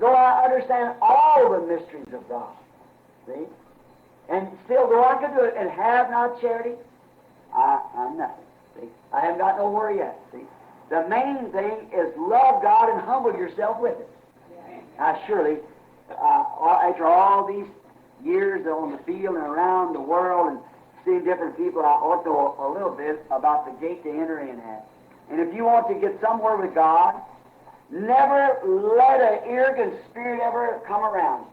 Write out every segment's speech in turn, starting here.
though I understand all the mysteries of God, see, and still though I could do it and have not charity, I'm nothing. See, I haven't got nowhere yet. See, the main thing is love God and humble yourself with it. Now, surely, after all these years on the field and around the world and seeing different people, I ought to know a little bit about the gate to enter in at. And if you want to get somewhere with God, never let an arrogant spirit ever come around.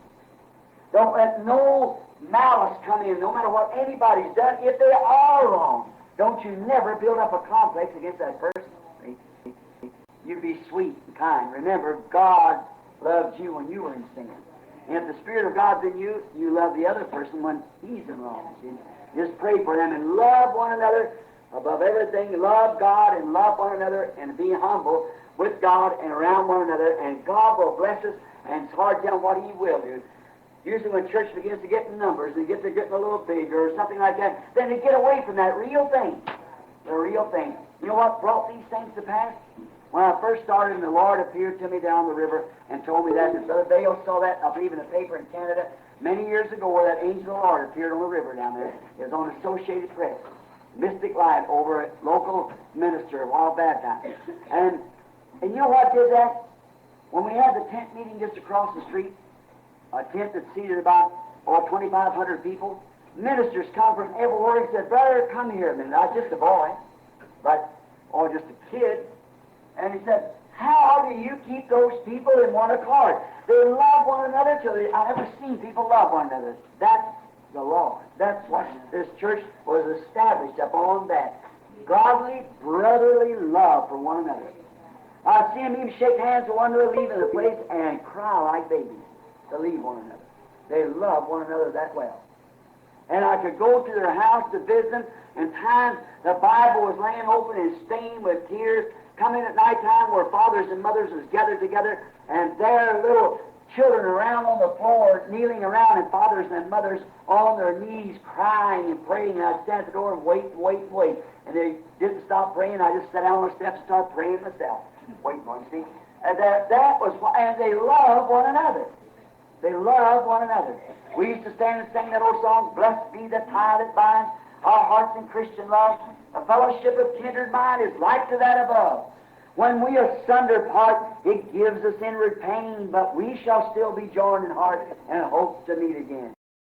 Don't let no malice come in, no matter what anybody's done. If they are wrong, don't you never build up a complex against that person. You be sweet and kind. Remember, God loved you when you were in sin. And if the Spirit of God's in you, you love the other person when he's in wrong. See? Just pray for them and love one another above everything. Love God and love one another and be humble with God and around one another, and God will bless us, and it's hard to tell what He will do. Usually when church begins to get in numbers and they're getting a little bigger or something like that, then they get away from that real thing. The real thing. You know what brought these things to pass? When I first started, and the Lord appeared to me down the river and told me that, and Brother Bale saw that, I believe in the paper in Canada, many years ago, where that angel of the Lord appeared on the river down there. It was on Associated Press. Mystic Light over a local minister a while back now. And you know what did that? When we had the tent meeting just across the street, a tent that seated about 2,500 people, ministers come from everywhere and said, "Brother, come here a minute." Not just a boy, but just a kid. And he said, "How do you keep those people in one accord? They love one another till I've never seen people love one another." That's the Lord. That's what this church was established upon, that godly, brotherly love for one another. I've seen them even shake hands with one another leaving the place and cry like babies to leave one another. They love one another that well. And I could go to their house to visit them, and times the Bible was laying open and stained with tears, come in at night time where fathers and mothers was gathered together, and their little children around on the floor, kneeling around, and fathers and mothers on their knees crying and praying. And I'd stand at the door and wait. And they didn't stop praying. I just sat down on the steps and started praying myself. Wait for them, see? And that was why, and they love one another. They love one another. We used to stand and sing that old song, "Blessed be the tie that binds our hearts in Christian love. A fellowship of kindred mind is like to that above. When we asunder part, it gives us inward pain, but we shall still be joined in heart and hope to meet again."